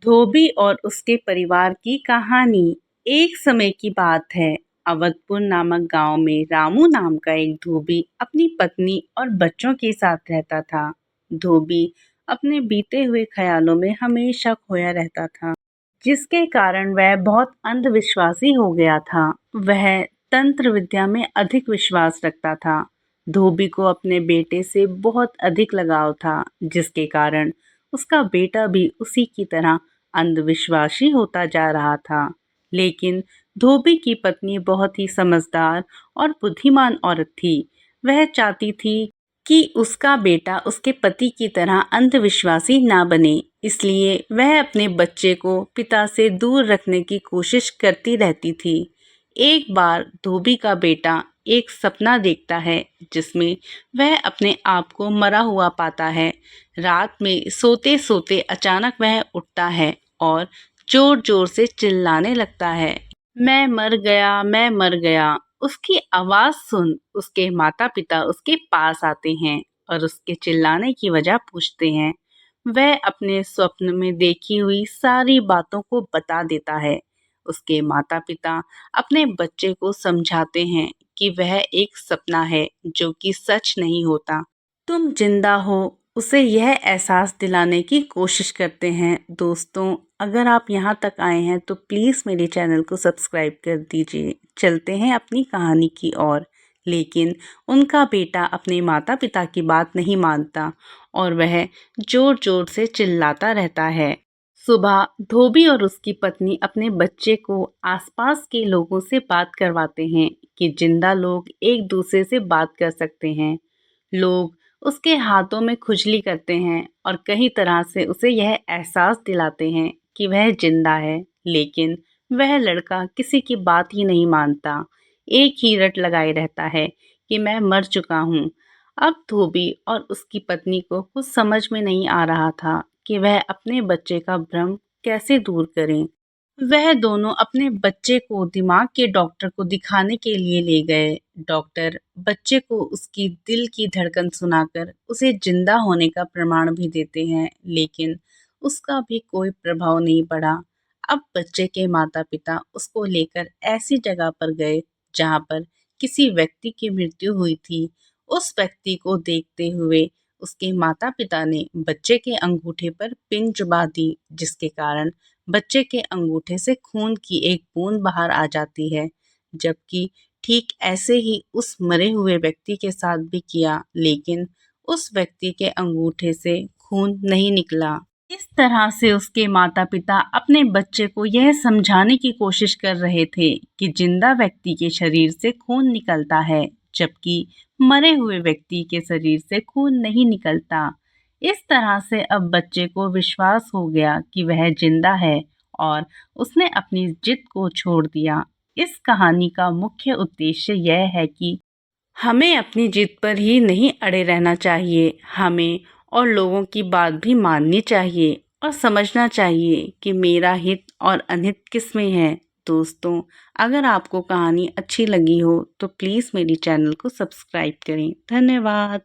धोबी और उसके परिवार की कहानी। एक समय की बात है। अवधपुर नामक गांव में रामू नाम का एक धोबी अपनी पत्नी और बच्चों के साथ रहता था। धोबी अपने बीते हुए ख्यालों में हमेशा खोया रहता था, जिसके कारण वह बहुत अंधविश्वासी हो गया था। वह तंत्र विद्या में अधिक विश्वास रखता था। धोबी को अपने बेटे से बहुत अधिक लगाव था, जिसके कारण उसका बेटा भी उसी की तरह अंधविश्वासी होता जा रहा था। लेकिन धोबी की पत्नी बहुत ही समझदार और बुद्धिमान औरत थी। वह चाहती थी कि उसका बेटा उसके पति की तरह अंधविश्वासी ना बने, इसलिए वह अपने बच्चे को पिता से दूर रखने की कोशिश करती रहती थी। एक बार धोबी का बेटा एक सपना देखता है, जिसमें वह अपने आप को मरा हुआ पाता है। रात में सोते सोते अचानक वह उठता है और जोर जोर से चिल्लाने लगता है, मैं मर गया, मैं मर गया। उसकी आवाज सुन उसके माता पिता उसके पास आते हैं और उसके चिल्लाने की वजह पूछते हैं। वह अपने स्वप्न में देखी हुई सारी बातों को बता देता है। उसके माता पिता अपने बच्चे को समझाते हैं कि वह एक सपना है जो कि सच नहीं होता। तुम जिंदा हो, उसे यह एहसास दिलाने की कोशिश करते हैं। दोस्तों, अगर आप यहाँ तक आए हैं तो प्लीज़ मेरे चैनल को सब्सक्राइब कर दीजिए। चलते हैं अपनी कहानी की ओर। लेकिन उनका बेटा अपने माता पिता की बात नहीं मानता और वह जोर जोर से चिल्लाता रहता है। सुबह धोबी और उसकी पत्नी अपने बच्चे को आसपास के लोगों से बात करवाते हैं कि जिंदा लोग एक दूसरे से बात कर सकते हैं। लोग उसके हाथों में खुजली करते हैं और कई तरह से उसे यह एहसास दिलाते हैं कि वह जिंदा है। लेकिन वह लड़का किसी की बात ही नहीं मानता। एक ही रट लगाए रहता है कि मैं मर चुका हूँ। अब धोबी और उसकी पत्नी को कुछ समझ में नहीं आ रहा था कि वह अपने बच्चे का भ्रम कैसे दूर करें। वह दोनों अपने बच्चे को दिमाग के डॉक्टर को दिखाने के लिए ले गए। डॉक्टर बच्चे को उसकी दिल की धड़कन सुनाकर उसे जिंदा होने का प्रमाण भी देते हैं, लेकिन उसका भी कोई प्रभाव नहीं पड़ा। अब बच्चे के माता पिता उसको लेकर ऐसी जगह पर गए जहां पर किसी व्यक्ति की मृत्यु हुई थी। उस व्यक्ति को देखते हुए उसके माता पिता ने बच्चे के अंगूठे पर पिन चुबा दी, जिसके कारण बच्चे के अंगूठे से खून की एक बूंद बाहर आ जाती है। जबकि ठीक ऐसे ही उस मरे हुए व्यक्ति के साथ भी किया, लेकिन उस व्यक्ति के अंगूठे से खून नहीं निकला। इस तरह से उसके माता पिता अपने बच्चे को यह समझाने की कोशिश कर रहे थे कि जिंदा व्यक्ति के शरीर से खून निकलता है, जबकि मरे हुए व्यक्ति के शरीर से खून नहीं निकलता। इस तरह से अब बच्चे को विश्वास हो गया कि वह जिंदा है और उसने अपनी जिद को छोड़ दिया। इस कहानी का मुख्य उद्देश्य यह है कि हमें अपनी जिद पर ही नहीं अड़े रहना चाहिए। हमें और लोगों की बात भी माननी चाहिए और समझना चाहिए कि मेरा हित और अनहित किस में है। दोस्तों, अगर आपको कहानी अच्छी लगी हो तो प्लीज़ मेरी चैनल को सब्सक्राइब करें। धन्यवाद।